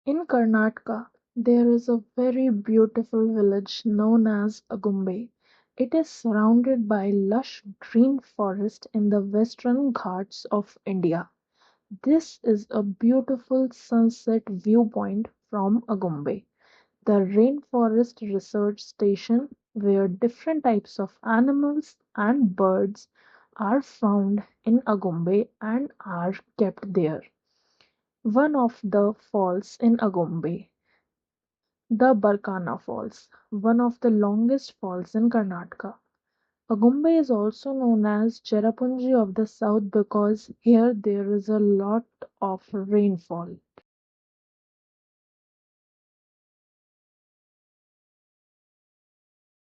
In Karnataka, there is a very beautiful village known as Agumbe. It is surrounded by lush green forest in the Western Ghats of India. This is a beautiful sunset viewpoint from Agumbe, the Rainforest Research Station, where different types of animals and birds are found in Agumbe and are kept there. One of the falls in Agumbe, the Barkana Falls, one of the longest falls in Karnataka. Agumbe is also known as Cherrapunji of the South because here there is a lot of rainfall.